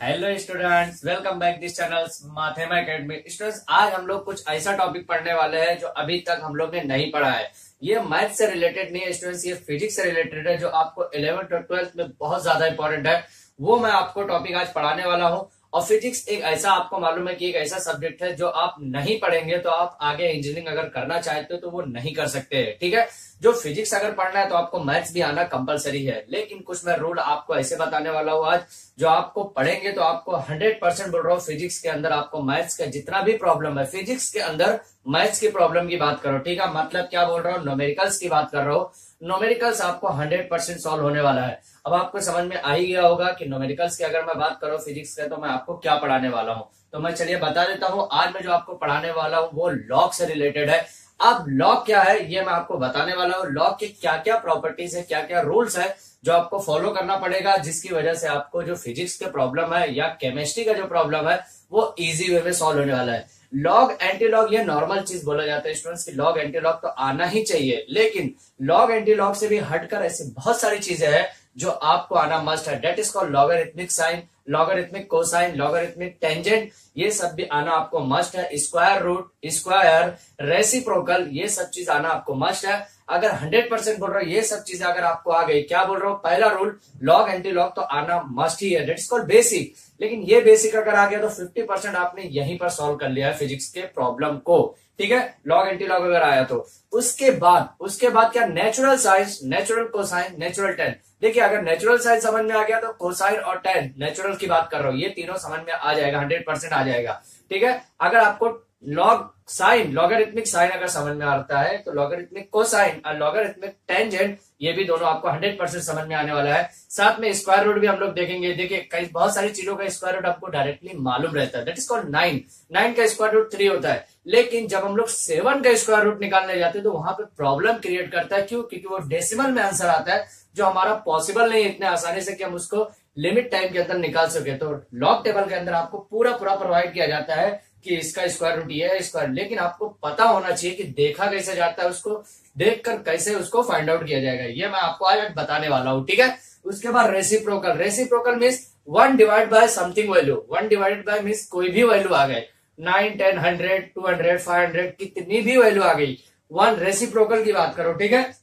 Hello students, welcome back this channel Mathema academy. Students, आज हम लोग कुछ ऐसा टॉपिक पढ़ने वाले हैं जो अभी तक हम लोग ने नहीं पढ़ा है। ये मैथ से रिलेटेड नहीं है स्टूडेंट्स, ये फिजिक्स से रिलेटेड है जो आपको 11th और 12th में बहुत ज्यादा इंपॉर्टेंट है। वो मैं आपको टॉपिक आज पढ़ाने वाला हूँ। और फिजिक्स एक ऐसा, आपको मालूम है कि एक ऐसा सब्जेक्ट है जो आप नहीं पढ़ेंगे तो आप आगे इंजीनियरिंग अगर करना चाहते हो तो वो नहीं कर सकते हैं। ठीक है, जो फिजिक्स अगर पढ़ना है तो आपको मैथ्स भी आना कंपलसरी है। लेकिन कुछ मैं रूल आपको ऐसे बताने वाला हूँ आज, जो आपको पढ़ेंगे तो आपको 100% बोल रहा हूँ, फिजिक्स के अंदर आपको मैथ्स का जितना भी प्रॉब्लम है, फिजिक्स के अंदर मैथ्स की प्रॉब्लम की बात करो। ठीक है, मतलब क्या बोल रहा हूँ, न्यूमेरिकल्स की बात कर रहा हूँ। न्यूमेरिकल्स आपको 100% सॉल्व होने वाला है। अब आपको समझ में आ ही गया होगा कि न्यूमेरिकल्स की अगर मैं बात करूँ फिजिक्स का, तो मैं आपको क्या पढ़ाने वाला हूँ। तो मैं चलिए बता देता हूँ, आज मैं जो आपको पढ़ाने वाला हूँ वो लॉग से रिलेटेड है। अब लॉग क्या है ये मैं आपको बताने वाला हूँ। लॉग के क्या क्या प्रॉपर्टीज है, क्या क्या रूल्स है जो आपको फॉलो करना पड़ेगा, जिसकी वजह से आपको जो फिजिक्स के प्रॉब्लम है या केमिस्ट्री का जो प्रॉब्लम है वो इजी वे में सॉल्व होने वाला है। लॉग एंटी लॉग ये नॉर्मल चीज बोला जाता है स्टूडेंट्स की, लॉग एंटी लॉग तो आना ही चाहिए। लेकिन लॉग एंटी लॉग से भी हटकर ऐसी बहुत सारी चीजें हैं जो आपको आना मस्ट है। That is called logarithmic sine, logarithmic cosine, logarithmic tangent, ये सब भी आना आपको मस्ट है। स्क्वायर रूट, स्क्वायर, रेसिप्रोकल, ये सब चीज आना आपको मस्ट है। अगर 100% बोल रहा हूँ ये सब चीजें अगर आपको आ गई, क्या बोल रहा हूँ, पहला रूल लॉग एंटी लॉग तो आना मस्ट ही है, डेट इज कॉल्ड बेसिक। लेकिन ये बेसिक अगर आ गया तो 50% आपने यहीं पर सॉल्व कर लिया है फिजिक्स के प्रॉब्लम को। ठीक है, लॉग एंटी लॉग अगर आया तो उसके बाद क्या, natural science, natural cosine, natural ten. देखिए, अगर नेचुरल साइंस समझ में आ गया तो कोसाइन और टेन, नेचुरल की बात कर रहा हूँ, ये तीनों समझ में आ जाएगा, 100% आ जाएगा। ठीक है, अगर आपको लॉग साइन, लॉगरिथमिक साइन अगर समझ में आता है तो लॉगरिथमिक कोसाइन और लॉगरिथमिक टेंजेंट, ये भी दोनों आपको 100% समझ में आने वाला है। साथ में स्क्वायर रूट भी हम लोग देखेंगे। देखिए, कई बहुत सारी चीजों का स्क्वायर रूट आपको डायरेक्टली मालूम रहता है, दैट इज कॉल्ड 9। 9 का स्क्वायर रूट 3 होता है। लेकिन जब हम लोग 7 का स्क्वायर रूट निकालने जाते हैं तो वहां पे प्रॉब्लम क्रिएट करता है। क्यों? क्योंकि वो डेसिमल में आंसर आता है जो हमारा पॉसिबल नहीं है इतने आसानी से कि हम उसको लिमिट टाइम के अंदर निकाल सके। तो लॉग टेबल के अंदर आपको पूरा प्रोवाइड किया जाता है कि इसका स्क्वायर रूट ये है, स्क्वायर। लेकिन आपको पता होना चाहिए कि देखा कैसे जाता है, उसको देखकर कैसे उसको फाइंड आउट किया जाएगा, ये मैं आपको आज बताने वाला हूँ। ठीक है, उसके बाद reciprocal. Reciprocal means 1 divide by something value. 1 divided by means कोई भी वैल्यू आ गए, 9, 10, 100, 200, 500, कितनी भी वैल्यू आ गई, 1 रेसिप्रोकल की बात करो। ठीक है,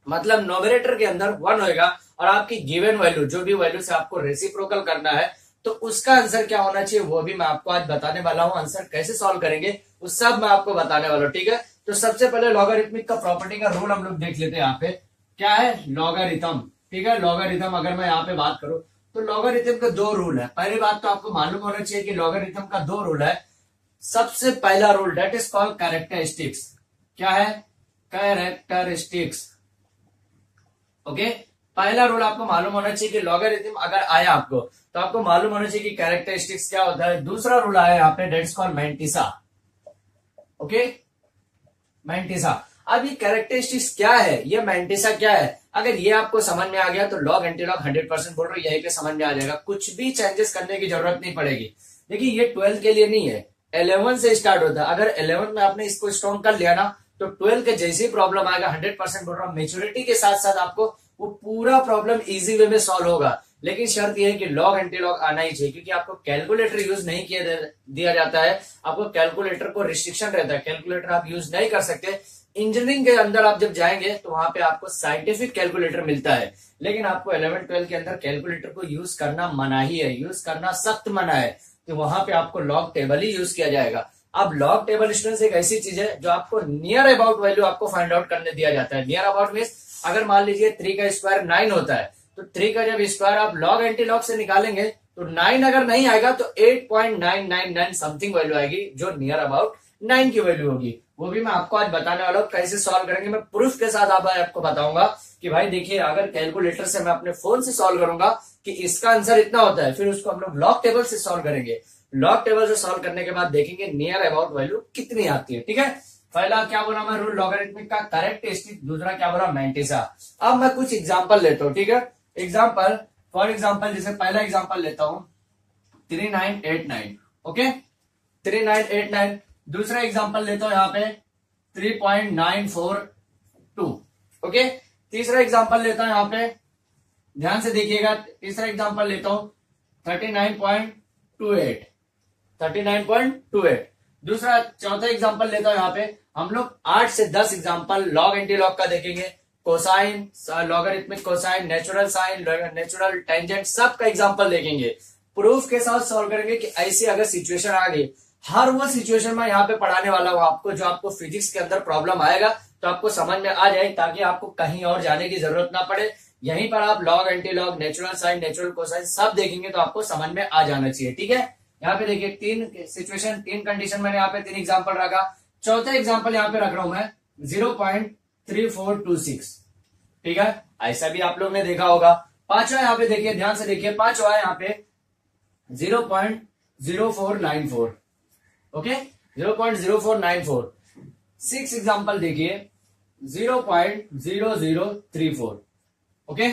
मतलब नोमिनेटर के अंदर 1 होगा और आपकी गिवन वैल्यू, जो भी वैल्यू से आपको रेसिप्रोकल करना है तो उसका आंसर क्या होना चाहिए वो भी मैं आपको आज बताने वाला हूं। आंसर कैसे सॉल्व करेंगे वो सब मैं आपको बताने वाला हूं। ठीक है, तो सबसे पहले लॉगरिथमिक का प्रॉपर्टी का रूल हम लोग देख लेते हैं। यहाँ पे क्या है, लॉगरिथम। ठीक है, लॉगरिथम अगर मैं यहाँ पे बात करूं तो लॉगरिथम का 2 रूल है। पहली बात तो आपको मालूम होना चाहिए कि लॉगरिथम का 2 रूल है। सबसे पहला rule that is called characteristics. क्या है? कैरेक्टरिस्टिक्स। ओके, पहला रूल आपको मालूम होना चाहिए कि लॉगरिथम अगर आया आपको तो आपको मालूम होना चाहिए कि कैरेक्टरिस्टिक्स क्या होता है। दूसरा रूल आया यहाँ पे, that's called mantissa. Okay, mantissa. अब ये कैरेक्टरिस्टिक्स क्या है, ये मैंटिसा क्या है, अगर ये आपको समझ में आ गया तो लॉग एंटी लॉग 100% बोल रहे हो यही पे समझ में आ जाएगा, कुछ भी चेंजेस करने की जरूरत नहीं पड़ेगी। देखिए, ये 12 के लिए नहीं है, 11 से स्टार्ट होता है। अगर 11 में आपने इसको स्ट्रॉन्ग कर लिया ना तो 12 के जैसी प्रॉब्लम आएगा, 100% बोल रहा हूँ, मेच्योरिटी के साथ साथ आपको वो पूरा प्रॉब्लम इजी वे में सॉल्व होगा। लेकिन शर्त यह है कि लॉग एंटी लॉग आना ही चाहिए, क्योंकि आपको कैलकुलेटर यूज नहीं किया दिया जाता है। आपको कैलकुलेटर को रिस्ट्रिक्शन रहता है, कैलकुलेटर आप यूज नहीं कर सकते। इंजीनियरिंग के अंदर आप जब जाएंगे तो वहां पे आपको साइंटिफिक कैलकुलेटर मिलता है, लेकिन आपको 11, 12 के अंदर कैलकुलेटर को यूज करना मना ही है, यूज करना सख्त मना है। तो वहां पे आपको लॉग टेबल ही यूज किया जाएगा। अब लॉग टेबल स्टूडेंट्स एक ऐसी चीज है जो आपको नियर अबाउट वैल्यू आपको फाइंड आउट करने दिया जाता है। नियर अबाउट मीन्स अगर मान लीजिए 3 का स्क्वायर 9 होता है तो 3 का जब स्क्वायर आप लॉग एंटी लॉग से निकालेंगे तो 9 अगर नहीं आएगा तो 8.999 समथिंग वैल्यू आएगी जो नियर अबाउट 9 की वैल्यू होगी। वो भी मैं आपको आज बताने वाला हूँ कैसे सॉल्व करेंगे। मैं प्रूफ के साथ आपको बताऊंगा कि भाई देखिए, अगर कैलकुलेटर से मैं अपने फोन से सॉल्व करूंगा कि इसका आंसर इतना होता है, फिर उसको हम लोग लॉग टेबल से सॉल्व करेंगे। लॉग टेबल से सॉल्व करने के बाद देखेंगे नियर अबाउट वैल्यू कितनी आती है। ठीक है, पहला क्या बोला मैं रूल लॉगरिथमिक का, कैरेक्टरिस्टिक। दूसरा क्या बोला, मैंटिसा। अब मैं कुछ एग्जांपल लेता हूँ। ठीक है, एग्जांपल, फॉर एग्जांपल जैसे पहला एग्जांपल लेता हूं 3989। ओके, 3989। दूसरा एग्जांपल लेता हूं यहाँ पे 3.942। ओके, तीसरा एग्जांपल लेता हूं यहाँ पे, ध्यान से देखिएगा, तीसरा एग्जांपल लेता हूं 39.28, 39.28। दूसरा चौथा एग्जांपल लेता हूं, यहाँ पे हम लोग 8 से 10 एग्जांपल लॉग एंटी लॉग का देखेंगे, cosine, logarithmic cosine, natural sine, natural tangent, सब का एग्जांपल देखेंगे, प्रूफ के साथ सॉल्व करेंगे कि ऐसी अगर सिचुएशन आ गई, हर वो सिचुएशन में यहाँ पे पढ़ाने वाला हूं आपको, जो आपको फिजिक्स के अंदर प्रॉब्लम आएगा तो आपको समझ में आ जाए, ताकि आपको कहीं और जाने की जरूरत ना पड़े। यहीं पर आप log anti log, natural sine, natural cosine सब देखेंगे तो आपको समझ में आ जाना चाहिए। ठीक है, यहाँ पे देखिए 3 सिचुएशन, 3 कंडीशन मैंने यहाँ पे 3 एग्जाम्पल रखा। चौथा एग्जाम्पल यहाँ पे रख रहा हूं मैं 0.3426। ठीक है, ऐसा भी आप लोग ने देखा होगा। पांचवा यहाँ पे देखिए, ध्यान से देखिए, पांचवा है यहाँ पे 0.0494। ओके, 0.0494। 6 एग्जाम्पल देखिए 0.0034। ओके,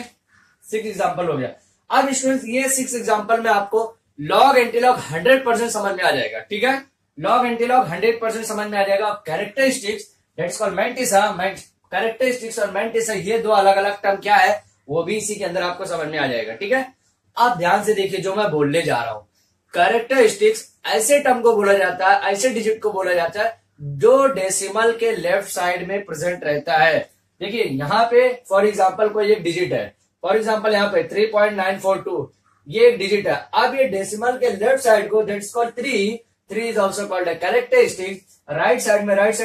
6 एग्जाम्पल हो गया। अब स्टूडेंट्स ये 6 एग्जाम्पल में आपको लॉग एंटीलॉग 100% समझ में आ जाएगा। ठीक है, लॉग एंटीलॉग 100% समझ में आ जाएगा। Characteristics, that's called mantissa, characteristics और मैंटिसा, ये दो अलग अलग टर्म क्या है वो भी इसी के अंदर आपको समझ में आ जाएगा। ठीक है, आप ध्यान से देखिए जो मैं बोलने जा रहा हूं। कैरेक्टरिस्टिक्स ऐसे टर्म को बोला जाता है, ऐसे डिजिट को बोला जाता है जो डेसिमल के लेफ्ट साइड में प्रेजेंट रहता है। देखिए यहाँ पे फॉर एग्जांपल कोई एक डिजिट है, फॉर एग्जांपल यहाँ पे 3.942, ये एक डिजिट है। अब ये डेसिमल के लेफ्ट साइड को, that's called 3 is also called characteristic. Right side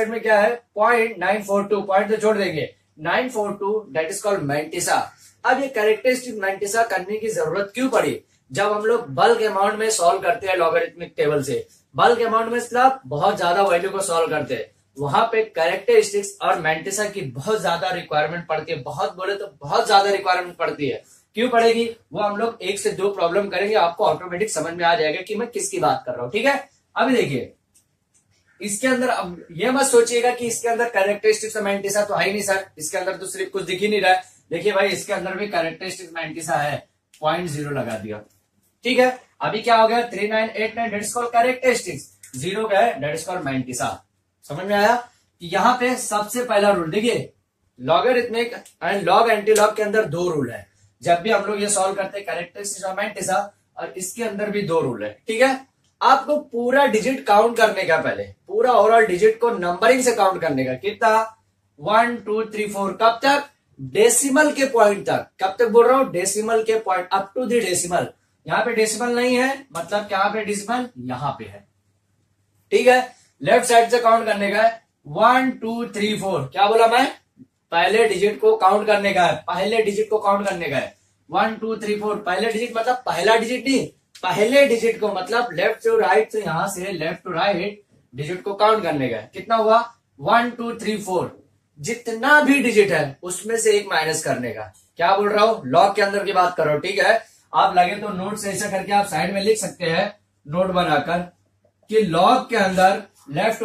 में क्या है 0.942, पॉइंट तो छोड़ देंगे, 942, दैट इज कॉल्ड मैंटिसा। अब ये कैरेक्टरिस्टिक मैंटिसा करने की जरूरत क्यों पड़ी? जब हम लोग बल्क अमाउंट में सॉल्व करते हैं लॉगरिथमिक टेबल से, बल्क अमाउंट में मतलब बहुत ज्यादा वैल्यू को सॉल्व करते हैं, वहां पे कैरेक्टरिस्टिक्स और मैंटिसा की बहुत ज्यादा रिक्वायरमेंट पड़ती है। बहुत बोले तो बहुत ज्यादा रिक्वायरमेंट पड़ती है। क्यों पड़ेगी वो हम लोग 1 से 2 प्रॉब्लम करेंगे, आपको ऑटोमेटिक समझ में आ जाएगा कि मैं किसकी बात कर रहा हूं। ठीक है, अभी देखिए इसके अंदर, अब ये मत सोचिएगा कि इसके अंदर कैरेक्टरिस्टिक्स और मैंटिसा तो है ही नहीं सर, इसके अंदर तो सिर्फ कुछ दिख ही नहीं रहा है। देखिए भाई इसके अंदर भी कैरेक्टरिस्टिक्स मैंटिसा है, 0.0 लगा दिया। ठीक है, अभी क्या हो गया 3989, दैट इज कॉल्ड कैरेक्टरिस्टिक्स, 0 का है दैट इज कॉल्ड मैंटिसा। समझ में आया कि यहाँ पे सबसे पहला रूल देखिए, logarithmic and log anti log के अंदर 2 रूल है। जब भी हम लोग ये सॉल्व करते हैं कैरेक्टरिस्टिक्स और मैंटिसा, और इसके अंदर भी 2 रूल है। ठीक है, आपको पूरा डिजिट काउंट करने का, पहले पूरा ओवरऑल डिजिट को नंबरिंग से काउंट करने का, कितना 1 2 3 4, कब तक? डेसिमल के पॉइंट तक। कब तक बोल रहा हूं? डेसिमल के point, up to the decimal. यहाँ पे डेसिमल नहीं है, मतलब क्या पे डेसिमल यहाँ पे है। ठीक है, लेफ्ट साइड से काउंट करने का है 1 2 3 4। क्या बोला मैं? पहले डिजिट को काउंट करने का है, पहले डिजिट को काउंट करने का है 1 2 3 4। पहले डिजिट मतलब पहला डिजिट नहीं, पहले डिजिट को मतलब लेफ्ट टू राइट, से यहां से लेफ्ट टू राइट डिजिट को काउंट करने का है। कितना हुआ 1 2 3 4। जितना भी डिजिट है उसमें से 1 माइनस करने का। क्या बोल रहा हूं? लॉग के अंदर की बात करो। ठीक है, आप लगे तो नोट से ऐसा करके आप साइड में लिख सकते हैं, नोट बनाकर, कि लॉग के अंदर लेफ्ट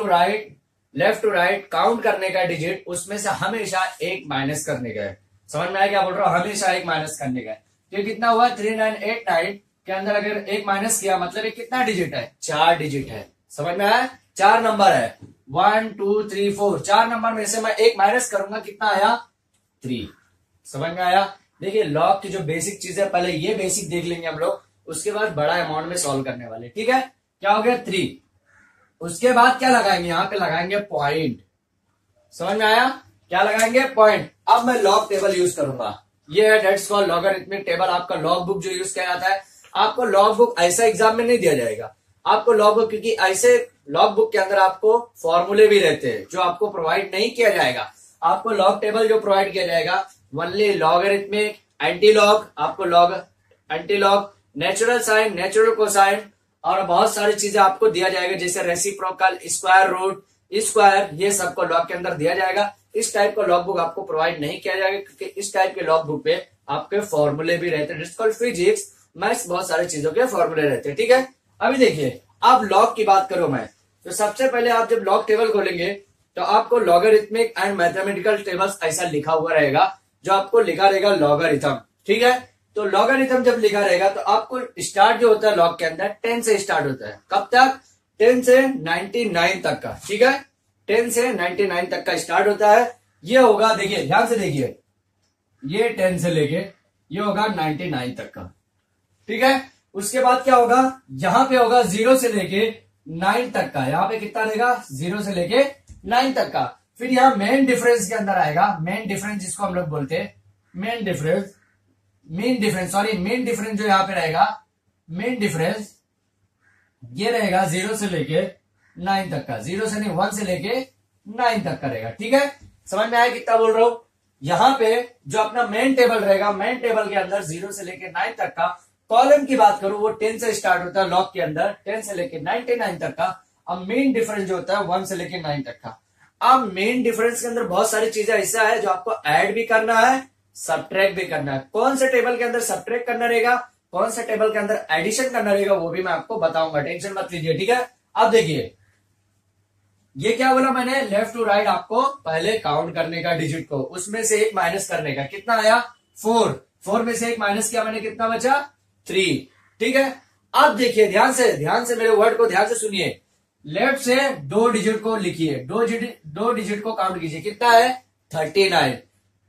टू राइट काउंट करने का डिजिट, उसमें से हमेशा 1 माइनस करने का है। समझ में आया क्या बोल रहा हूं? हमेशा 1 माइनस करने का है। तो कितना हुआ 3989 के अंदर अगर 1 माइनस किया, मतलब ये कितना डिजिट है? 4 डिजिट है। समझ में आया? 4 नंबर है, 1 2 3 4। 4 नंबर में से मैं 1 माइनस करूंगा, कितना आया? 3। समझ में आया? देखिए लॉग की जो बेसिक चीज है, पहले ये बेसिक देख लेंगे हम लोग, उसके बाद बड़ा अमाउंट में सॉल्व करने वाले। ठीक है, क्या हो गया 3। उसके बाद क्या लगाएंगे? यहाँ पे लगाएंगे पॉइंट। समझ में आया? क्या लगाएंगे? पॉइंट। अब मैं लॉग टेबल यूज करूंगा, ये है दैट्स कॉल्ड लॉगरिथमिक टेबल। आपका लॉग बुक जो यूज किया जाता है, आपको लॉग बुक ऐसा एग्जाम में नहीं दिया जाएगा। आपको लॉग बुक, क्योंकि ऐसे लॉग बुक के अंदर आपको फॉर्मूले भी रहते हैं जो आपको प्रोवाइड नहीं किया जाएगा। आपको लॉग टेबल जो प्रोवाइड किया जाएगा ओनली लॉगरिथमिक, एंटी लॉग, आपको log, anti log, natural sine, natural cosine और बहुत सारी चीजें आपको दिया जाएगा, जैसे रेसिप्रोकल, स्क्वायर रूट, स्क्वायर, ये सबको लॉग के अंदर दिया जाएगा। इस टाइप का लॉग बुक आपको प्रोवाइड नहीं किया जाएगा, क्योंकि इस टाइप के लॉग बुक पे आपके फॉर्मूले भी रहते हैं। फिजिक्स, मैथ्स, बहुत सारी चीजों के फॉर्मूले रहते हैं। ठीक है, अभी देखिए अब लॉग की बात करूं मैं, तो सबसे पहले आप जब लॉग टेबल खोलेंगे तो आपको लॉगरिथमिक एंड मैथमेटिकल टेबल्स ऐसा लिखा हुआ रहेगा, जो आपको लिखा रहेगा लॉगरिथम। ठीक है, तो लॉगरिथम जब लिखा रहेगा तो आपको स्टार्ट जो होता है लॉग के अंदर 10 से स्टार्ट होता है। कब तक? 10 से 99 तक का। ठीक है, 10 से 99 तक का स्टार्ट होता है। ये होगा, देखिए ध्यान से देखिए, ये 10 से लेके ये होगा 99 तक का। ठीक है, उसके बाद क्या होगा, यहां पे होगा 0 से लेके 9 तक का, यहाँ पे कितना रहेगा 0 से लेके 9 तक का। फिर यहाँ मेन डिफरेंस के अंदर आएगा, मेन डिफरेंस जिसको हम लोग बोलते हैं मेन डिफरेंस जो यहाँ पे रहेगा, मेन डिफरेंस ये रहेगा 0 से लेके 9 तक का, 0 से नहीं 1 से लेके 9 तक का रहेगा। ठीक है, समझ में आया कितना बोल रहा हूं। यहाँ पे जो अपना मेन टेबल रहेगा, मेन टेबल के अंदर 0 से लेके 9 तक का, कॉलम की बात करूं वो 10 से स्टार्ट होता है लॉग के अंदर, 10 से लेके 99 तक का। अब मेन डिफरेंस जो होता है 1 से लेके 9 तक का। अब मेन डिफरेंस के अंदर बहुत सारी चीजें ऐसा है जो आपको ऐड भी करना है, सबट्रैक्ट भी करना है। कौन से टेबल के अंदर सबट्रैक्ट करना रहेगा, कौन से टेबल के अंदर एडिशन करना रहेगा, वो भी मैं आपको बताऊंगा, टेंशन मत लीजिए। ठीक है, अब देखिए ये क्या बोला मैंने, लेफ्ट टू राइट आपको पहले काउंट करने का डिजिट को, उसमें से एक माइनस करने का, कितना आया 4 में से एक माइनस किया मैंने, कितना बचा 3। ठीक है, अब देखिए ध्यान से मेरे वर्ड को ध्यान से सुनिए। लेफ्ट से 2 डिजिट को लिखिए, 2 डिजिट को काउंट कीजिए, कितना है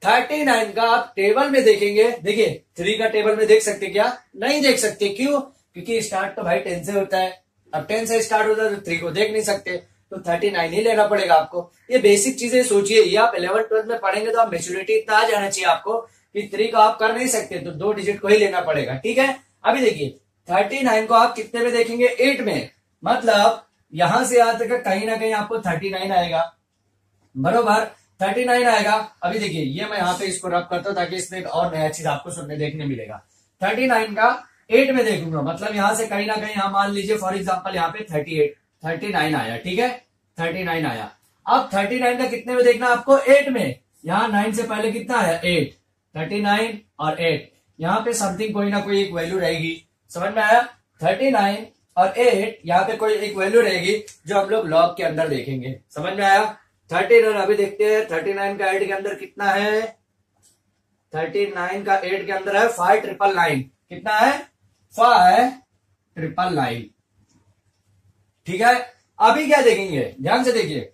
39 का आप टेबल में देखेंगे। देखिए 3 का टेबल में देख सकते क्या, नहीं देख सकते, क्यों, क्योंकि स्टार्ट तो भाई 10 से होता है। अब 10 से स्टार्ट होता है तो 3 को देख नहीं सकते, तो 39 ही लेना पड़ेगा आपको। ये बेसिक चीजें सोचिए, ये आप 11th-12th में पढ़ेंगे तो आप मेच्योरिटी इतना आ जाना चाहिए आपको कि 3 को आप कर नहीं सकते, तो 2 डिजिट को ही लेना पड़ेगा। ठीक है, अभी देखिए 39 को आप कितने में देखेंगे, 8 में, मतलब यहां से यहां तक कहीं ना कहीं आपको 39 आएगा, बरोबर 39 आएगा। अभी देखिए ये मैं यहाँ पे इसको रब करता हूं ताकि इसमें एक और नया चीज आपको सुनने देखने मिलेगा। 39 का 8 में देखूंगा, मतलब यहां से कहीं ना कहीं यहाँ मान लीजिए फॉर एग्जाम्पल यहाँ पे 39 आया। ठीक है, 39 आया। अब 39 का कितने में देखना आपको, 8 में, यहाँ 9 से पहले कितना है 8, 39 और 8, यहाँ पे समथिंग कोई ना कोई एक वैल्यू रहेगी, समझ में आया। 39 और 8 यहाँ पे कोई एक वैल्यू रहेगी जो हम लोग लॉग के अंदर देखेंगे, समझ में आया। 39 अभी देखते हैं 39 का 8 के अंदर कितना है, 39 का 8 के अंदर है 5999, कितना है 5999। ठीक है, अभी क्या देखेंगे, ध्यान से देखिए,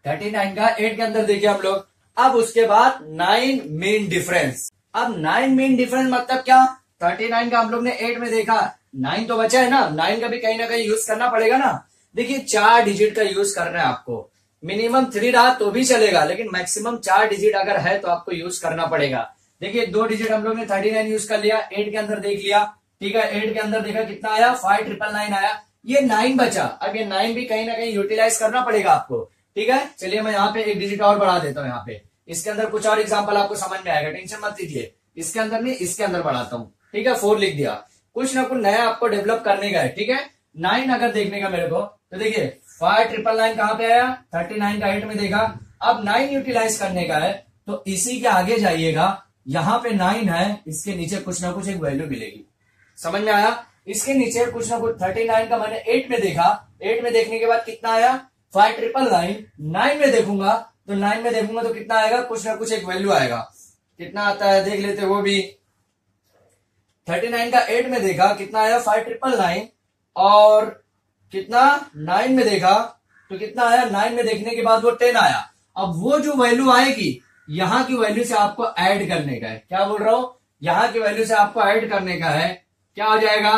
39 का 8 के अंदर देखिए हम लोग। अब उसके बाद 9 मेन डिफरेंस। अब 9 मेन डिफरेंस मतलब क्या, 39 का हम लोग ने 8 में देखा, 9 तो बचा है ना, 9 का भी कहीं ना कहीं यूज करना पड़ेगा ना। देखिए 4 डिजिट का यूज करना है आपको, मिनिमम 3 रहा तो भी चलेगा, लेकिन मैक्सिमम 4 डिजिट अगर है तो आपको यूज करना पड़ेगा। देखिए 2 डिजिट हम लोग ने 39 यूज कर लिया, 8 के अंदर देख लिया। ठीक है, 8 के अंदर देखा कितना आया 5999 आया, ये 9 बचा। अब ये 9 भी कहीं ना कहीं यूटिलाइज करना पड़ेगा आपको। ठीक है, चलिए मैं यहाँ पे एक डिजिट और बढ़ा देता हूँ, यहाँ पे इसके अंदर कुछ और एग्जांपल आपको समझ में आएगा, टेंशन मत लीजिए। इसके अंदर नहीं, इसके अंदर बढ़ाता हूँ। ठीक है, 4 लिख दिया, कुछ ना कुछ नया आपको डेवलप करने का है। ठीक है, 9 अगर देखने का मेरे को, तो देखिए 5999 कहाँ पे आया, 39 का 8 में देखा। अब 9 यूटिलाइज करने का है तो इसी के आगे जाइएगा, यहाँ पे 9 है, इसके नीचे कुछ ना कुछ एक वैल्यू मिलेगी, समझ में आया। इसके नीचे कुछ ना कुछ 39 का मैंने 8 में देखा, 8 में देखने के बाद कितना आया 5999। 9 में देखूंगा तो 9 में देखूंगा तो कितना आएगा, कुछ ना कुछ एक वैल्यू आएगा, कितना आता है देख लेते वो भी। 39 का 8 में देखा कितना आया 5999, और कितना 9 में देखा तो कितना आया, 9 में देखने के बाद वो 10 आया। अब वो जो वैल्यू आएगी यहां की वैल्यू से आपको ऐड करने का है, क्या बोल रहा हूं, यहां की वैल्यू से आपको ऐड करने का है। क्या हो जाएगा,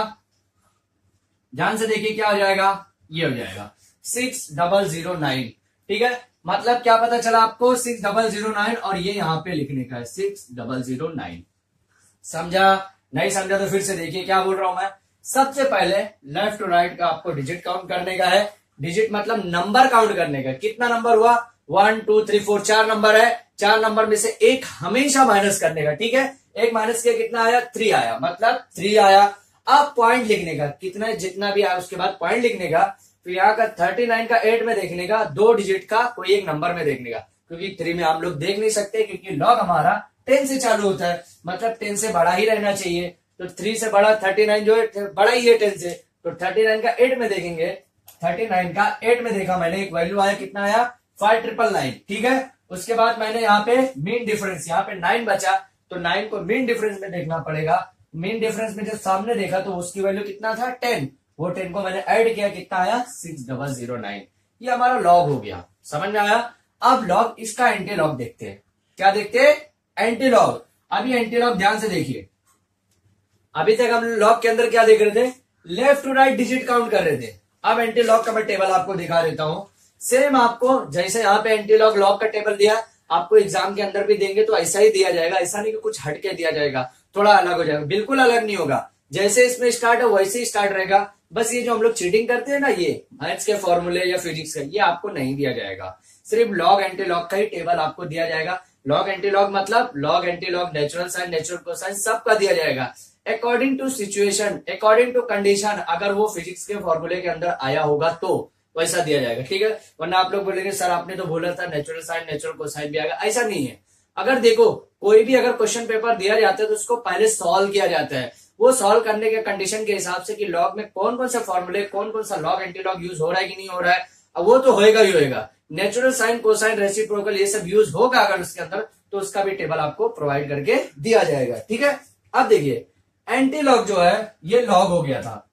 ध्यान से देखिए क्या हो जाएगा, ये हो जाएगा 6009। ठीक है, मतलब क्या पता चला आपको 6009, और ये यहां पे लिखने का है 6009। समझा, नहीं समझा तो फिर से देखिए क्या बोल रहा हूं मैं। सबसे पहले लेफ्ट टू राइट का आपको डिजिट काउंट करने का है, डिजिट मतलब नंबर काउंट करने का, कितना नंबर हुआ 1 2 3 4, 4 नंबर है, 4 नंबर में से एक हमेशा माइनस करने का। ठीक है, एक माइनस किया कितना आया 3 आया, मतलब 3 आया। अब पॉइंट लिखने का, कितना जितना भी आया उसके बाद पॉइंट लिखने का। फिर यहाँ का 39 का 8 में देखने का, 2 डिजिट का कोई एक नंबर में देखने का, क्योंकि 3 में हम लोग देख नहीं सकते क्योंकि लॉग हमारा 10 से चालू होता है, मतलब 10 से बड़ा ही रहना चाहिए। तो 3 से बड़ा 39 जो है बड़ा ही है 10 से, तो 39 का 8 में देखेंगे। 39 का 8 में देखा मैंने, एक वैल्यू आया, कितना आया 5999। ठीक है, उसके बाद मैंने यहाँ पे मीन डिफरेंस, यहाँ पे 9 बचा तो 9 को मीन डिफरेंस में देखना पड़ेगा। मीन डिफरेंस में जब सामने देखा तो उसकी वैल्यू कितना था 10, वो 10 को मैंने ऐड किया, कितना आया 6009। ये हमारा लॉग हो गया, समझ में आया। अब लॉग, इसका एंटी लॉग देखते हैं, क्या देखते हैं एंटी लॉग। अभी एंटी लॉग ध्यान से देखिए, अभी तक हम लॉक के अंदर क्या देख रहे थे, left to right digit count कर रहे थे। अब एंटी लॉक का मैं टेबल आपको दिखा देता हूं। सेम आपको जैसे यहाँ पे एंटी लॉक लॉक का टेबल दिया, आपको एग्जाम के अंदर भी देंगे तो ऐसा ही दिया जाएगा। ऐसा नहीं कि कुछ हटके दिया जाएगा, थोड़ा अलग हो जाएगा, बिल्कुल अलग नहीं होगा। जैसे इसमें स्टार्ट है वैसे ही स्टार्ट रहेगा। बस ये जो हम लोग चीटिंग करते हैं ना, ये मैथ्स के फॉर्मूले या फिजिक्स के, ये आपको नहीं दिया जाएगा। सिर्फ लॉग एंटी लॉग का ही टेबल आपको दिया जाएगा। लॉग एंटी लॉग मतलब log anti log, natural sine, natural cosine, सबका दिया जाएगा according to situation, according to condition. अगर वो फिजिक्स के फॉर्मूले के अंदर आया होगा तो वैसा दिया जाएगा, ठीक है। वरना आप लोग बोलेंगे सर आपने तो बोला था नेचुरल साइन नेचुरल कोसाइन भी आएगा, ऐसा नहीं है। अगर देखो कोई भी अगर क्वेश्चन पेपर दिया जाता है तो उसको पहले सॉल्व किया जाता है। वो सॉल्व करने के कंडीशन के हिसाब से कि लॉग में कौन कौन सा फॉर्मूले, कौन कौन सा लॉग एंटी लॉग यूज हो रहा है कि नहीं हो रहा है, अब वो तो होएगा ही होएगा। नेचुरल साइन कोसाइन रेसिप्रोकल ये सब यूज होगा अगर उसके अंदर, तो उसका भी टेबल आपको प्रोवाइड करके दिया जाएगा, ठीक है। अब देखिए एंटी लॉग जो है ये लॉग हो गया था,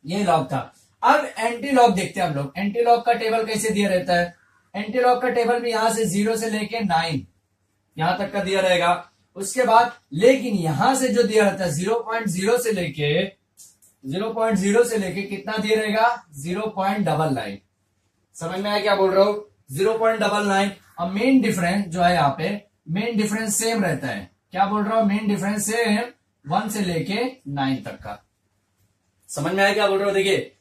ये लॉग था। अब एंटी लॉग देखते हैं हम लोग, एंटी लॉग का टेबल कैसे दिया रहता है। एंटी लॉग का टेबल भी यहां से 0 से लेके 9 यहां तक का दिया रहेगा। उसके बाद लेकिन यहां से जो दिया रहता है 0.0 से लेके 0.0 से लेके कितना दिया रहेगा 0.99। समझ में आया क्या बोल रहा हूं, 0.99। और मेन डिफरेंस जो है यहाँ पे, मेन डिफरेंस सेम रहता है। क्या बोल रहा हूं, मेन डिफरेंस सेम 1 से लेके 9 तक का। समझ में आया क्या बोल रहा हूं। देखिए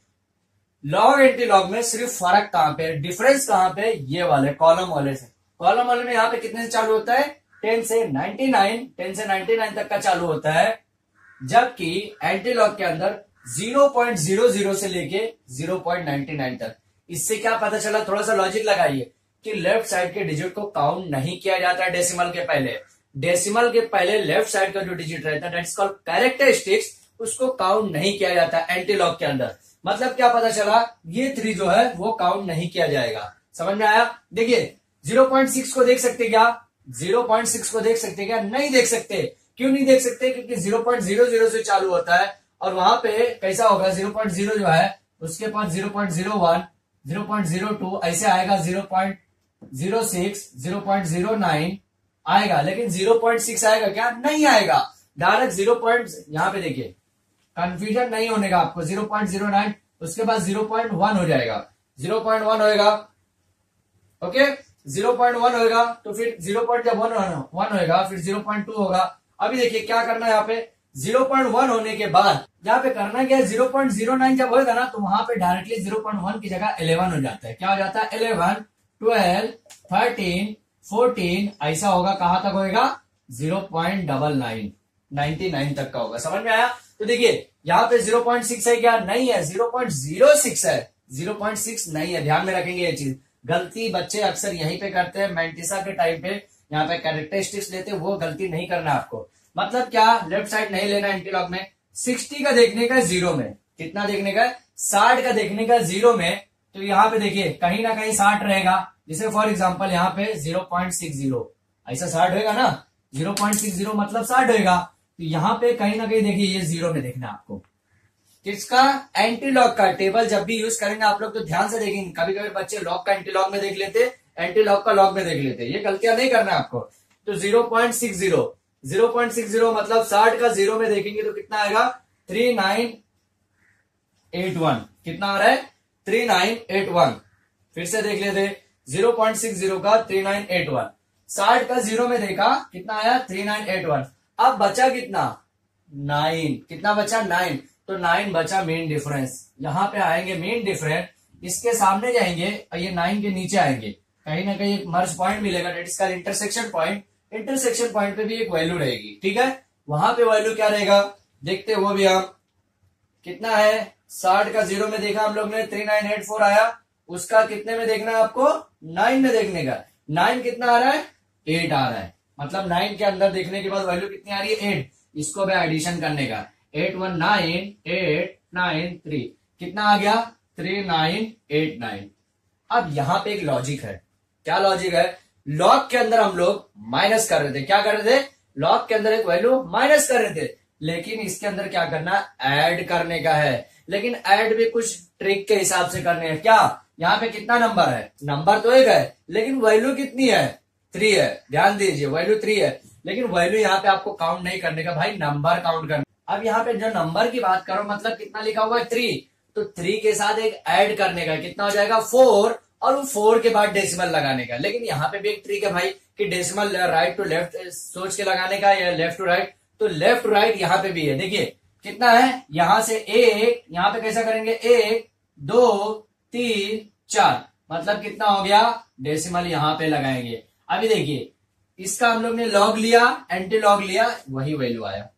लॉग एंटी लॉग में सिर्फ फर्क कहां पे, डिफरेंस कहां पे, ये वाले कॉलम वाले से। कॉलम वाले में यहाँ पे कितने से चालू होता है 10 से 99 तक का चालू होता है, जबकि एंटी लॉग के अंदर 0.00 से लेके 0.99 तक। इससे क्या पता चला, थोड़ा सा लॉजिक लगाइए कि लेफ्ट साइड के डिजिट को काउंट नहीं किया जाता है डेसिमल के पहले। डेसिमल के पहले लेफ्ट साइड का जो डिजिट रहता है दैट इज कॉल्ड कैरेक्टरिस्टिक्स, उसको काउंट नहीं किया जाता एंटी लॉग के अंदर। मतलब क्या पता चला, ये 3 जो है वो काउंट नहीं किया जाएगा। समझ में आया। देखिए 0.6 को देख सकते क्या, 0.6 को देख सकते क्या, नहीं देख सकते। क्यों नहीं देख सकते, क्योंकि 0.00 से चालू होता है और वहां पे कैसा होगा 0.0 जो है उसके पास 0.01 0.02 ऐसे आएगा, 0.06 0.09 आएगा, लेकिन 0.6 आएगा क्या, नहीं आएगा। डायरेक्ट 0. यहां पे देखिए कंफ्यूजन नहीं होने का आपको, 0.09 उसके बाद 0.1 हो जाएगा, 0.1 होएगा, ओके 0.1 होएगा तो फिर 0.1 होएगा, फिर 0.2 होगा। अभी देखिए क्या करना है यहाँ पे, 0.1 होने के बाद यहाँ पे करना क्या है, 0.09 जब होएगा ना तो वहां पे डायरेक्टली 0.1 की जगह 11 हो जाता है। क्या हो जाता है 11 12 13 14 ऐसा होगा, कहां तक होएगा 0.99 99 तक का होगा। समझ में आया। तो देखिए यहाँ पे 0.6 है क्या, नहीं है, 0.06 है, 0.6 नहीं है। ध्यान में रखेंगे ये चीज, गलती बच्चे अक्सर यहीं पे करते हैं मैंटिसा के टाइम पे, यहाँ पे कैरेक्टरिस्टिक्स लेते हैं, वो गलती नहीं करना आपको। मतलब क्या, लेफ्ट साइड नहीं लेना एंटी लॉग में, 60 का देखने का 0 में, कितना देखने का 60 का देखने का 0 में। तो यहाँ पे देखिए कहीं ना कहीं 60 रहेगा, जैसे फॉर एग्जाम्पल यहाँ पे 0.60 ऐसा 60 होगा ना, 0.60 मतलब 60 होगा। तो यहाँ पे कहीं ना कहीं देखिए ये 0 में देखना आपको। किसका, एंटी लॉग का टेबल जब भी यूज करेंगे आप लोग तो ध्यान से देखेंगे। कभी कभी बच्चे लॉग का एंटी लॉग में देख लेते, एंटी लॉग का लॉग में देख लेते, ये गलतियां नहीं करना आपको। तो 0.60 मतलब 60 का 0 में देखेंगे तो कितना आएगा 3981, कितना आ रहा है 3981। फिर से देख लेते, 0.60 का 3981, 60 का 0 में देखा कितना आया 3981। अब बचा कितना 9, कितना बचा 9, तो 9 बचा मेन डिफरेंस। यहां पे आएंगे मेन डिफरेंस, इसके सामने जाएंगे और ये 9 के नीचे आएंगे, कहीं ना कहीं एक मर्ज पॉइंट मिलेगा, that is called intersection point. Intersection point पे भी एक वैल्यू रहेगी, ठीक है। वहां पे वैल्यू क्या रहेगा देखते, वो भी आप कितना है 60 का 0 में देखा हम लोग ने 3984 आया, उसका कितने में देखना है आपको 9 में देखने का। 9 कितना आ रहा है 8 आ रहा है, मतलब 9 के अंदर देखने के बाद वैल्यू कितनी आ रही है 8, इसको भी एडिशन करने का 819893 कितना आ गया 3989। अब यहां पे एक लॉजिक है, क्या लॉजिक है, लॉग के अंदर हम लोग माइनस कर रहे थे, क्या कर रहे थे लॉग के अंदर एक वैल्यू माइनस कर रहे थे, लेकिन इसके अंदर क्या करना ऐड करने का है। लेकिन ऐड भी कुछ ट्रिक के हिसाब से करने हैं। क्या, यहाँ पे कितना नंबर है, नंबर तो एक है लेकिन वैल्यू कितनी है 3 है, ध्यान दीजिए वैल्यू 3 है, लेकिन वैल्यू यहाँ पे आपको काउंट नहीं करने का भाई, नंबर काउंट करना। अब यहाँ पे जो नंबर की बात करो, मतलब कितना लिखा हुआ है 3, तो 3 के साथ एक ऐड करने का कितना हो जाएगा 4, और वो 4 के बाद डेसिमल लगाने का। लेकिन यहाँ पे भी एक ट्रिक है भाई कि डेसिमल राइट टू लेफ्ट सोच के लगाने का या लेफ्ट टू राइट, तो लेफ्ट टू राइट यहाँ पे भी है। देखिए कितना है, यहां से 1, यहाँ पे कैसा करेंगे 1 2 3 4, मतलब कितना हो गया, डेसिमल यहाँ पे लगाएंगे। अभी देखिए इसका हम लोग ने लॉग लिया, एंटी लॉग लिया, वही वैल्यू आया।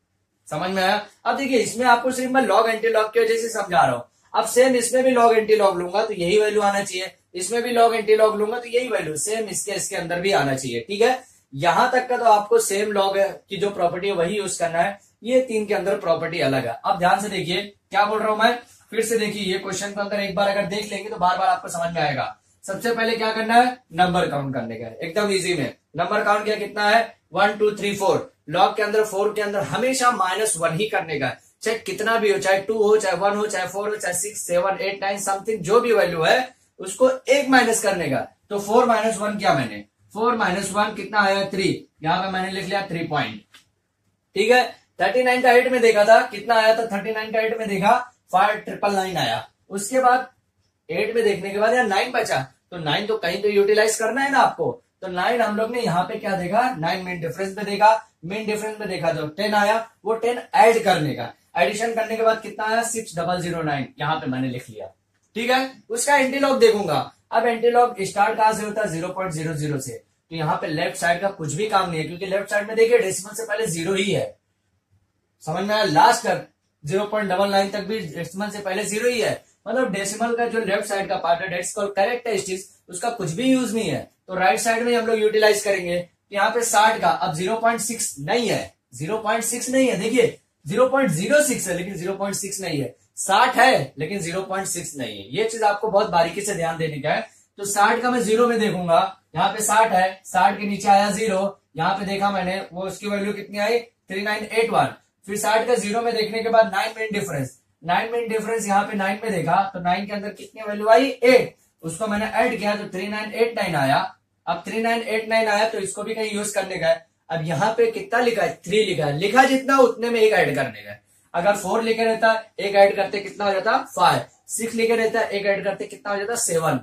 समझ में आया? अब देखिए इसमें आपको सिर्फ मैं लॉग एंटी लॉग की वजह से समझा रहा हूं। अब सेम इसमें भी लॉग एंटी लॉग लूंगा तो यही वैल्यू आना चाहिए, इसमें भी लॉग एंटी लॉग लूंगा तो यही वैल्यू सेम इसके अंदर भी आना चाहिए। ठीक है, यहां तक का तो आपको सेम लॉग की जो प्रॉपर्टी है वही यूज करना है। ये 3 के अंदर प्रॉपर्टी अलग है। अब ध्यान से देखिए क्या बोल रहा हूं मैं, फिर से देखिए ये क्वेश्चन को अंदर एक बार अगर देख लेंगे तो बार बार आपको समझ में आएगा। सबसे पहले क्या करना है, नंबर काउंट करने का है, एकदम इजी में। नंबर काउंट किया कितना है 1 2 3 4, लॉग के अंदर 4 के अंदर हमेशा -1 ही करने का है, चाहे कितना भी हो, चाहे 2 हो, चाहे 1 हो, चाहे 4 हो, चाहे 6 7 8 9 समथिंग जो भी वैल्यू है उसको एक माइनस करने का। तो 4 - 1 किया मैंने, 4 - 1 कितना आया 3, यहां पे मैंने लिख लिया 3 पॉइंट। ठीक है, 39 का 8 में देखा था कितना आया था, 39 का 8 में देखा 5999 आया। उसके बाद 8 में देखने के बाद यार 9 बचा, तो 9 तो कहीं तो यूटिलाइज करना है ना आपको, तो 9 हम लोग ने यहाँ पे क्या देखा, 9 मेन डिफरेंस में देखा, मेन डिफरेंस में देखा तो 10 आया, वो 10 ऐड करने का, एडिशन करने के बाद कितना आया 6009, यहाँ पे मैंने लिख लिया। ठीक है, उसका एंटीलॉग देखूंगा। अब एंटीलॉग स्टार्ट कहां से होता है 0.00 से, तो यहाँ पे लेफ्ट साइड का कुछ भी काम नहीं है, क्योंकि लेफ्ट साइड में देखिए डेसिमल से पहले 0 ही है। समझ में आया, लास्ट तक 0.99 तक भी डेसिमल से पहले 0 ही है, मतलब डेसिमल का जो लेफ्ट साइड का पार्ट है डेट्स कॉल्ड कैरेक्टरिस्टिक्स, उसका कुछ भी यूज नहीं है, तो राइट साइड में हम लोग यूटिलाइज करेंगे। यहाँ पे 60 का अब 0.6 नहीं है, 0.6 नहीं है, देखिए 0.06 है लेकिन 0.6 नहीं है, 60 है लेकिन 0.6 नहीं है। ये चीज आपको बहुत बारीकी से ध्यान देने का है। तो 60 का मैं 0 में देखूंगा, यहाँ पे 60 है, 60 के नीचे आया 0, यहाँ पे देखा मैंने वो उसकी वैल्यू कितनी आई 3981। फिर 60 का 0 में देखने के बाद 9 मेन डिफरेंस, 9 मेन डिफरेंस यहाँ पे 9 में देखा तो 9 के अंदर कितनी वैल्यू आई 8, उसको मैंने ऐड किया तो 3989 आया। अब 3989 आया तो इसको भी कहीं यूज करने का है। अब यहाँ पे कितना लिखा है 3 लिखा है, लिखा जितना उतने में एक ऐड करने का है। अगर 4 लिखे रहता एक ऐड करते कितना हो जाता 5, 6 लिखे रहता एक ऐड करते कितना हो जाता 7,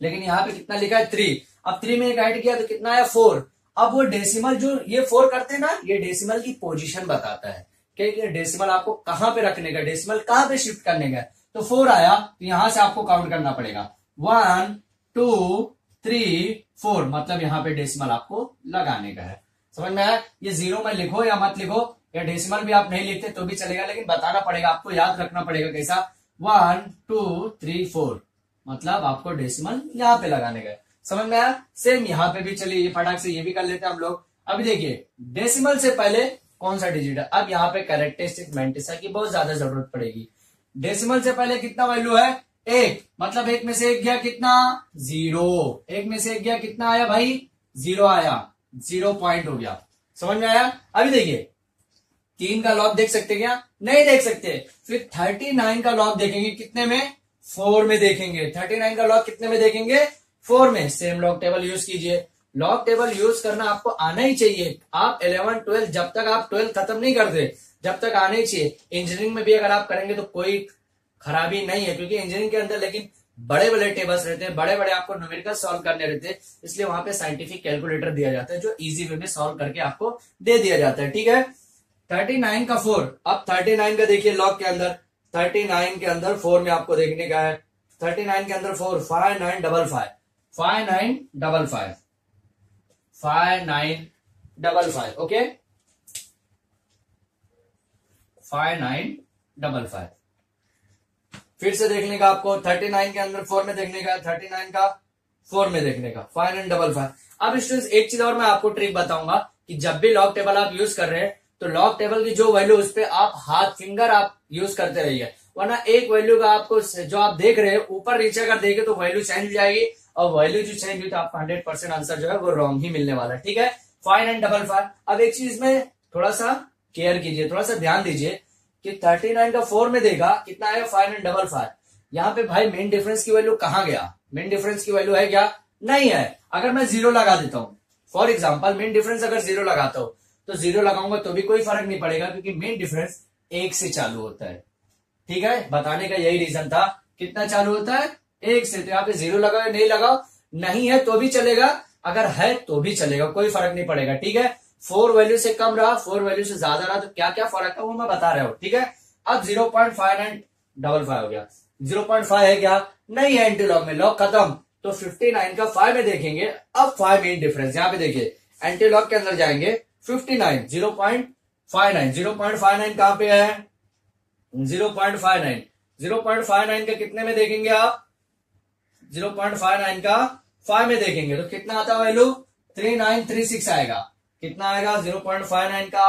लेकिन यहाँ पे कितना लिखा है 3। अब 3 में एक ऐड किया तो कितना आया 4। अब वो डेसिमल जो ये 4 करते ना, ये डेसिमल की पोजीशन बताता है कि डेसिमल आपको कहां पे रखने का, डेसिमल कहां पे शिफ्ट करने का। तो 4 आया तो यहां से आपको काउंट करना पड़ेगा 1 2 3 4, मतलब यहाँ पे डेसिमल आपको लगाने का है। समझ में आया? ये 0 में लिखो या मत लिखो, या डेसिमल भी आप नहीं लिखते तो भी चलेगा, लेकिन बताना पड़ेगा आपको, याद रखना पड़ेगा कैसा 1 2 3 4, मतलब आपको डेसिमल यहाँ पे लगाने का है। समझ में आया? सेम यहाँ पे भी चलिए ये फटाक से ये भी कर लेते हैं हम लोग। अभी देखिए डेसिमल से पहले कौन सा डिजिट है, अब यहाँ पे कैरेक्टरिस्टिक मैंटिसा की बहुत ज्यादा जरूरत पड़ेगी। डेसिमल से पहले कितना वैल्यू है 1, मतलब 1 में से 1 गया कितना 0, 1 में से 1 गया कितना आया भाई 0 आया, 0 पॉइंट हो गया। समझ में आया? अभी देखिए 3 का लॉग देख सकते क्या, नहीं देख सकते। फिर 39 का लॉग देखेंगे कितने में 4 में देखेंगे, 39 का लॉग कितने में देखेंगे 4 में। सेम लॉग टेबल यूज कीजिए, लॉग टेबल यूज करना आपको आना ही चाहिए। आप 11 12 जब तक आप 12 खत्म नहीं करते जब तक आना ही चाहिए। इंजीनियरिंग में भी अगर आप करेंगे तो कोई खराबी नहीं है, क्योंकि इंजीनियरिंग के अंदर लेकिन बड़े बड़े टेबल्स रहते हैं, बड़े बड़े आपको न्यूमेरिकल सॉल्व करने रहते हैं, इसलिए वहां पे साइंटिफिक कैलकुलेटर दिया जाता है जो इजी वे में सॉल्व करके आपको दे दिया जाता है। ठीक है, 39 का 4, अब 39 का देखिए लॉग के अंदर, 39 के अंदर 4 में आपको देखने का है, 39 के अंदर 4 5955 5955 5955, ओके 5955। फिर से देखने का आपको 39 के अंदर 4 में देखने का, 39 का 4 में देखने का 5955। अब स्टूडेंट्स एक चीज और मैं आपको ट्रिक बताऊंगा कि जब भी लॉग टेबल आप यूज कर रहे हैं तो लॉग टेबल की जो वैल्यू उस पर आप हाथ फिंगर आप यूज करते रहिए, वरना एक वैल्यू का आपको जो आप देख रहे हैं ऊपर नीचे अगर देखे तो वैल्यू चेंज हो जाएगी, और वैल्यू जो चेंज हुई तो आपको 100% आंसर जो है वो रॉन्ग ही मिलने वाला है। ठीक है, 5955। अब एक चीज में थोड़ा सा केयर कीजिए, थोड़ा सा ध्यान दीजिए कि 39 का 4 में देखा कितना आया 5955, यहाँ पे भाई मेन डिफरेंस की वैल्यू कहाँ गया, मेन डिफरेंस की वैल्यू है क्या, नहीं है। अगर मैं 0 लगा देता हूं, फॉर एग्जाम्पल मेन डिफरेंस अगर 0 लगाता हूं तो 0 लगाऊंगा तो भी कोई फर्क नहीं पड़ेगा, क्योंकि मेन डिफरेंस 1 से चालू होता है। ठीक है, बताने का यही रीजन था। कितना चालू होता है? 1 से। तो यहाँ पे 0 लगाओ, नहीं लगाओ, नहीं है तो भी चलेगा, अगर है तो भी चलेगा, कोई फर्क नहीं पड़ेगा। ठीक है, 4 वैल्यू से कम रहा, 4 वैल्यू से ज्यादा रहा, तो क्या क्या फर्क है वो मैं बता रहा हूं। ठीक है, अब 0.5955 हो गया। 0.5 है क्या? नहीं है एंटीलॉग में, लॉग खत्म। तो 59 का 5 में देखेंगे। अब 5 मेन डिफरेंस यहाँ पे देखिए, एंटीलॉग के अंदर जाएंगे 59, 0.59, 0.59 कहां पे है? 0.59, 0.59 के कितने में देखेंगे आप? 0.59 का 5 में देखेंगे तो कितना आता है वैल्यू? 3936 आएगा। कितना आएगा? 0.59 का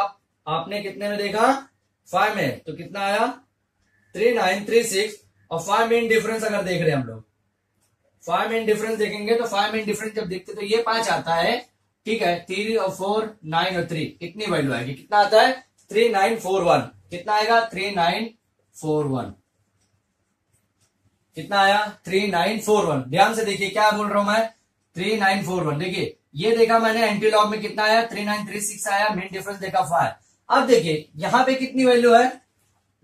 आपने कितने में देखा? 5 में, तो कितना आया? 3936। और 5 मेन डिफरेंस अगर देख रहे हैं हम लोग, 5 मेन डिफरेंस देखेंगे तो 5 मेन डिफरेंस जब देखते तो ये 5 आता है। ठीक है, 3 और 4, 9 और 3, इतनी वैल्यू आएगी। कितना आता है? 3941। कितना आएगा? 3941। कितना आया? 3941। ध्यान से देखिए क्या बोल रहा हूं मैं, 3941। देखिए ये देखा मैंने, एंटीलॉग में कितना आया? 3936 आया, मेन डिफरेंस देखा 5। अब देखिए यहां पे कितनी वैल्यू है?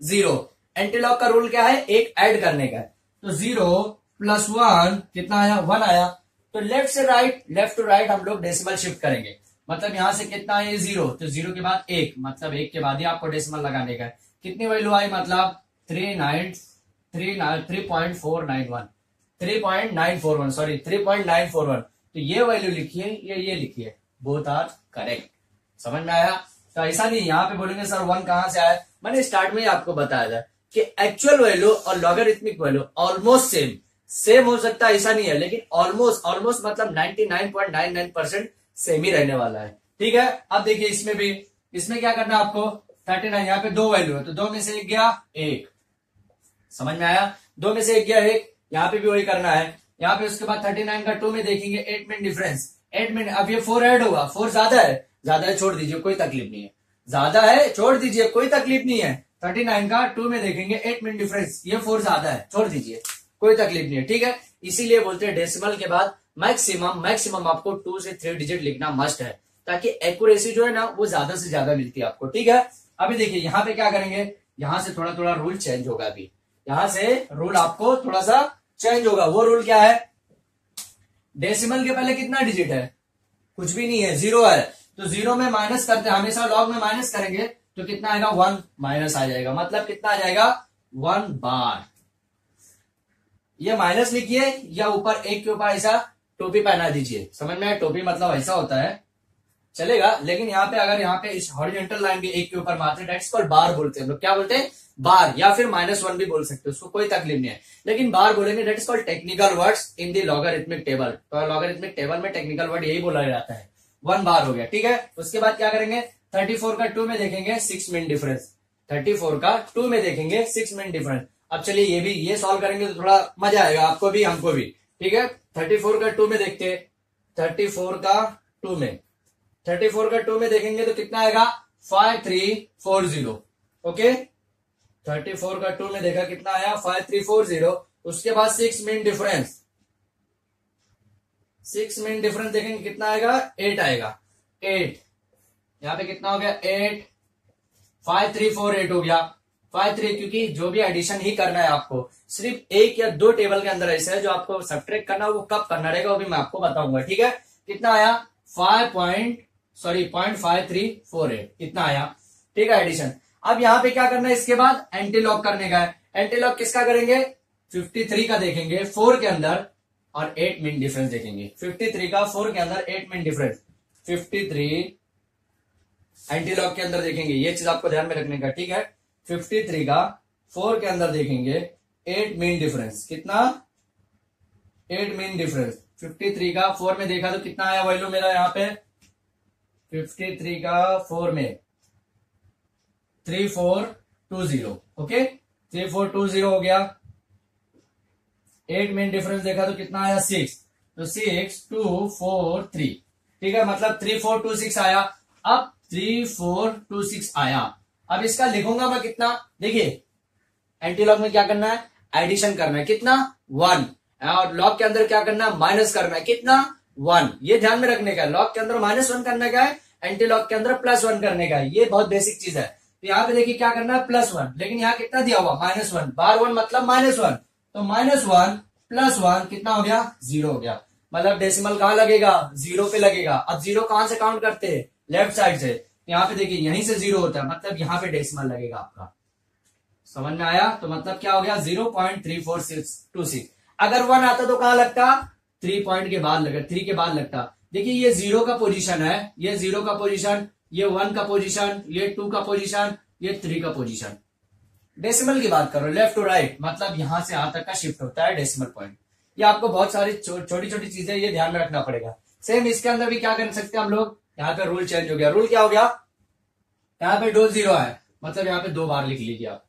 0। एंटीलॉग का रूल क्या है? एक ऐड करने का है। तो 0 + 1 कितना आया? 1 आया। तो लेफ्ट से राइट, लेफ्ट टू राइट हम लोग डेसिमल शिफ्ट करेंगे। मतलब यहां से कितना है? 0, तो 0 के बाद 1, मतलब 1 के बाद ही आपको डेसिमल लगाने का है। कितनी वैल्यू आई? मतलब 3.941, सॉरी 3.941। तो ये वैल्यू लिखिए, ये लिखिए, बोथ आर करेक्ट। समझ में आया? तो ऐसा नहीं यहाँ पे बोलेंगे सर 1 कहां से आया। मैंने स्टार्ट में ही आपको बताया था कि एक्चुअल वैल्यू और लॉगरिथमिक वैल्यू ऑलमोस्ट सेम हो सकता है, ऐसा नहीं है, लेकिन ऑलमोस्ट मतलब 99.99% सेम ही रहने वाला है। ठीक है, अब देखिए इसमें भी, इसमें क्या करना है आपको? 39, यहाँ पे 2 वैल्यू है, तो 2 में से 1 गया 1। समझ में आया? 2 में से 1 गया 1, यहाँ पे भी वही करना है। यहाँ पे उसके बाद 39 का 2 में देखेंगे, 8 मिनट डिफरेंस, 8 मिनट। अब ये 4 ऐड होगा, 4 ज्यादा है, छोड़ दीजिए, कोई तकलीफ नहीं है। ज्यादा है, छोड़ दीजिए, कोई तकलीफ नहीं है। 39 का 2 में देखेंगे, 8 मिनट डिफरेंस, ये 4 ज्यादा है, छोड़ दीजिए, कोई तकलीफ नहीं है। ठीक है, इसीलिए बोलते हैं डेसिमल के बाद मैक्सिमम आपको 2 से 3 डिजिट लिखना मस्ट है, ताकि एक्यूरेसी जो है ना वो ज्यादा से ज्यादा मिलती है आपको। ठीक है, अभी देखिए यहाँ पे क्या करेंगे, यहां से थोड़ा थोड़ा रूल चेंज होगा। अभी यहां से रूल आपको थोड़ा सा चेंज होगा। वो रूल क्या है? डेसिमल के पहले कितना डिजिट है? कुछ भी नहीं है, 0 है। तो 0 में माइनस करते हैं, हमेशा लॉग में माइनस करेंगे तो कितना आएगा? 1 माइनस आ जाएगा। मतलब कितना आ जाएगा? 1 बार। ये माइनस लिखिए, या ऊपर 1 के ऊपर ऐसा टोपी पहना दीजिए। समझ में आया? टोपी मतलब ऐसा होता है, चलेगा। लेकिन यहाँ पे अगर यहाँ पे इस हॉरिजॉन्टल लाइन भी 1 के ऊपर मारते हैं, डेट्स कॉल्ड बार बोलते हैं हम लोग। क्या बोलते हैं? बार, या फिर -1 भी बोल सकते हो, उसको कोई तकलीफ नहीं है, लेकिन बार बोलेंगे। That's called technical words in the logarithmic table. तो लॉगरिथमिक टेबल में टेक्निकल वर्ड यही बोला जाता है। 1 बार हो गया। ठीक है, उसके बाद क्या करेंगे? 34 का 2 में देखेंगे, 6 मिनट डिफरेंस। 34 का 2 में देखेंगे, 6 मिनट डिफरेंस। अब चलिए ये भी, ये सॉल्व करेंगे तो थोड़ा मजा आएगा आपको भी, हमको भी। ठीक है, 34 का 2 में देखते हैं। 34 का 2 में, 34 का 2 में देखेंगे तो कितना आएगा? 5340। ओके, 34 का 2 में देखा, कितना आया? 5340। उसके बाद 6 मिनट डिफरेंस, 6 मिनट डिफरेंस देखेंगे, कितना आएगा? 8 आएगा। 8 यहाँ पे कितना हो गया? 8, 5348 हो गया। 53, क्योंकि जो भी एडिशन ही करना है आपको, सिर्फ 1 या 2 टेबल के अंदर ऐसा है जो आपको सब्ट्रैक्ट करना है, वो कब करना रहेगा वो भी मैं आपको बताऊंगा। ठीक है, कितना आया? 0.5348 इतना आया। ठीक है, एडिशन। अब यहाँ पे क्या करना है? इसके बाद एंटीलॉग करने का है। एंटीलॉग किसका करेंगे? 53 का देखेंगे 4 के अंदर, और 8 मिनट डिफरेंस देखेंगे। 53 का 4 के अंदर 8 मिनट डिफरेंस, 53 एंटीलॉग के अंदर देखेंगे। ये चीज आपको ध्यान में रखने का। ठीक है, 53 का 4 के अंदर देखेंगे, 8 मिनट डिफरेंस। कितना? 8 मिनट डिफरेंस। 53 का 4 में देखा तो कितना आया वैल्यू मेरा यहाँ पे? 53 का 4 में 3420। ओके, 3420 हो गया। 8 मिनट डिफरेंस देखा तो कितना आया? 6, तो 6243। ठीक है, मतलब 3426 आया। अब 3426 आया। अब इसका लिखूंगा मैं कितना? देखिए एंटीलॉग में क्या करना है? एडिशन करना है। कितना? 1। और लॉग के अंदर क्या करना है? माइनस करना है। कितना? 1। ये ध्यान में रखने का है। लॉग के अंदर -1 करने का है, एंटी लॉग के अंदर +1 करने का है, ये बहुत बेसिक चीज है। तो यहाँ पे देखिए क्या करना है +1, लेकिन यहाँ कितना दिया हुआ -1, बार 1 मतलब -1, तो -1 + 1 कितना हो गया 0 हो गया। मतलब डेसिमल कहाँ लगेगा 0 पे लगेगा। अब 0 कहां से काउंट करते हैं लेफ्ट साइड से, यहाँ पे देखिए यहीं से 0 होता है, मतलब यहाँ पे डेसिमल लगेगा आपका। समझ में आया? तो मतलब क्या हो गया 0.3426। अगर 1 आता तो कहां लगता 3 पॉइंट के बाद लगता, 3 के बाद लगता। देखिए ये 0 का पोजीशन है, ये 0 का पोजीशन, ये 1 का पोजीशन, ये 2 का पोजीशन, ये 3 का पोजीशन। डेसिमल की बात करो लेफ्ट टू राइट, मतलब यहां से यहां तक का शिफ्ट होता है डेसिमल पॉइंट। ये आपको बहुत सारी छोटी छोटी चीजें ये ध्यान में रखना पड़ेगा। सेम इसके अंदर भी क्या कर सकते हैं हम लोग, यहाँ पे रूल चेंज हो गया। रूल क्या हो गया, यहाँ पे 2 0 है, मतलब यहाँ पे 2 बार लिख लीजिए आप,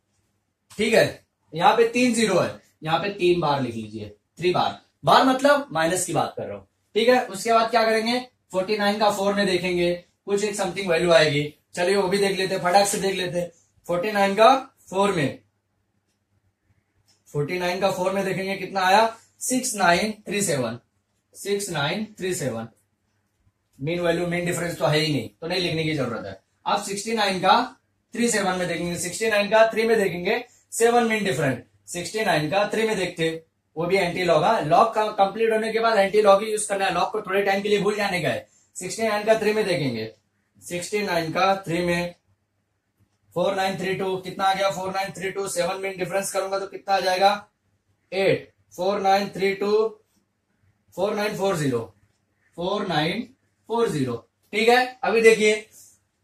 ठीक है। यहाँ पे 3 0 है, यहाँ पे 3 बार लिख लीजिए, 3 बार। बार मतलब माइनस की बात कर रहा हूं, ठीक है। उसके बाद क्या करेंगे 49 का 4 में देखेंगे, कुछ एक समथिंग वैल्यू आएगी, चलिए वो भी देख लेते, फटाक से देख लेते। 49 का 4 में, 49 का 4 में देखेंगे कितना आया 6937, 6937। मीन वैल्यू मीन डिफरेंस तो है ही नहीं, तो नहीं लिखने की जरूरत है। अब 69 का 37 में देखेंगे, 69 का 3 में देखेंगे 7 मीन डिफरेंट, 69 का 3 में देखते, वो भी एंटी लॉग है। लॉग कंप्लीट होने के बाद एंटी लॉग ही यूज करना है, लॉग को थोड़े टाइम के लिए भूल जाने का है। 69 का 3 में देखेंगे, 69 का 3 में 4932 कितना आ गया 4932, 7 मीन डिफरेंस करूंगा तो कितना आ जाएगा 8, 4932 4940, 4940, ठीक है। अभी देखिए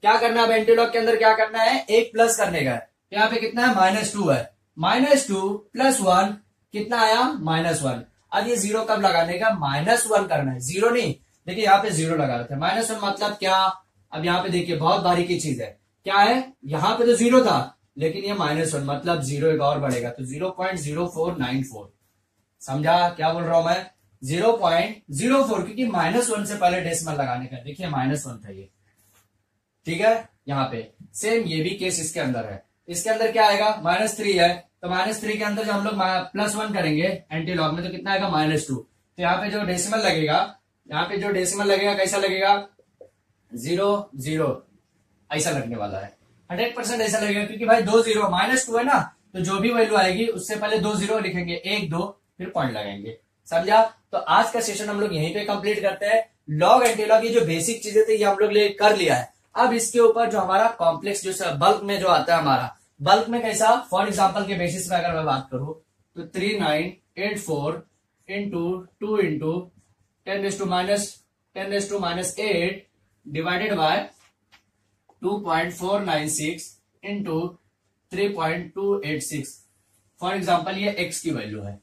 क्या करना है, अब एंटी लॉग के अंदर क्या करना है, एक प्लस करने का है। यहाँ पे कितना है -2 है, -2 + 1 कितना आया -1। अब ये 0 कब लगाने का, -1 करना है, 0 नहीं। देखिए यहाँ पे 0 लगा रहे थे, -1 मतलब क्या। अब यहाँ पे देखिए बहुत बारीकी चीज है, क्या है, यहाँ पे तो 0 था, लेकिन ये -1 मतलब 0 एक और बढ़ेगा, तो 0.0494। समझा क्या बोल रहा हूं मैं, 0.04, क्योंकि -1 से पहले डेसिमल लगाने का। देखिए -1 था ये, ठीक है। यहाँ पे सेम ये भी केस इसके अंदर है। इसके अंदर क्या आएगा -3 है, तो -3 के अंदर जब हम लोग +1 करेंगे एंटी लॉग में तो कितना आएगा -2। तो यहाँ पे जो डेसिमल लगेगा, यहाँ पे जो डेसिमल लगेगा कैसा लगेगा 0 0 ऐसा लगने वाला है, 100% ऐसा लगेगा, क्योंकि भाई 2 0 -2 है ना, तो जो भी वैल्यू आएगी उससे पहले 2 0 लिखेंगे, 1 2 फिर पॉइंट लगाएंगे। समझा? तो आज का सेशन हम लोग यहीं पे कंप्लीट करते हैं। लॉग एंटी लॉग ये जो बेसिक चीजें थी ये हम लोग कर लिया है। अब इसके ऊपर जो हमारा कॉम्प्लेक्स जो बल्क में जो आता है हमारा, बल्क में कैसा, फॉर एग्जाम्पल के बेसिस पे अगर मैं बात करूं तो 3984 into 2 into 10⁻8 divided by 2.496 into 3.286। For example ये x की वैल्यू है,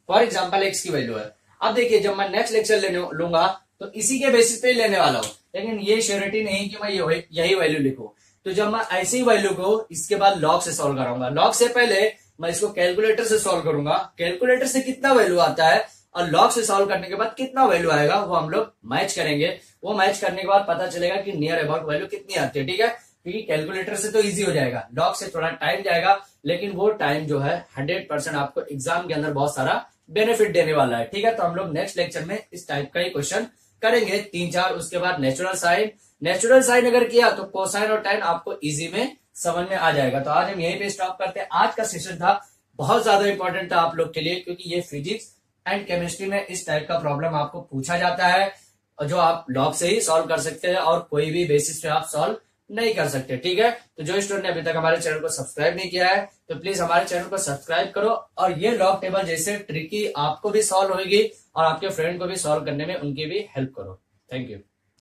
फॉर एग्जाम्पल x की वैल्यू है। अब देखिए जब मैं नेक्स्ट लेक्चर लेने लूंगा तो इसी के बेसिस पे लेने वाला हूं, लेकिन ये श्योरिटी नहीं कि मैं यही वैल्यू लिखूं। तो जब मैं ऐसी वैल्यू को इसके बाद लॉग से सॉल्व कराऊंगा, लॉग से पहले मैं इसको कैलकुलेटर से सॉल्व करूंगा, कैलकुलेटर से कितना वैल्यू आता है और लॉग से सॉल्व करने के बाद कितना वैल्यू आएगा वो हम लोग मैच करेंगे। वो मैच करने के बाद पता चलेगा कि नियर अबाउट वैल्यू कितनी आती है, ठीक है। क्योंकि कैलकुलेटर से तो इजी हो जाएगा, लॉग से थोड़ा टाइम जाएगा, लेकिन वो टाइम जो है 100% आपको एग्जाम के अंदर बहुत सारा बेनिफिट देने वाला है, ठीक है। तो हम लोग नेक्स्ट लेक्चर में इस टाइप का ही क्वेश्चन करेंगे 3-4। उसके बाद नेचुरल साइन, नेचुरल साइन अगर किया तो कोसाइन और टाइन आपको इजी में समझ में आ जाएगा। तो आज हम यहीं पे स्टॉप करते हैं। आज का सेशन था बहुत ज्यादा इंपॉर्टेंट था आप लोग के लिए, क्योंकि ये फिजिक्स एंड केमिस्ट्री में इस टाइप का प्रॉब्लम आपको पूछा जाता है, जो आप लॉग से ही सॉल्व कर सकते हैं और कोई भी बेसिस पे आप सॉल्व नहीं कर सकते, ठीक है। तो जो स्टूडेंट ने अभी तक हमारे चैनल को सब्सक्राइब नहीं किया है तो प्लीज हमारे चैनल को सब्सक्राइब करो, और ये लॉग टेबल जैसे ट्रिकी आपको भी सॉल्व होगी और आपके फ्रेंड को भी सॉल्व करने में उनकी भी हेल्प करो। Thank you.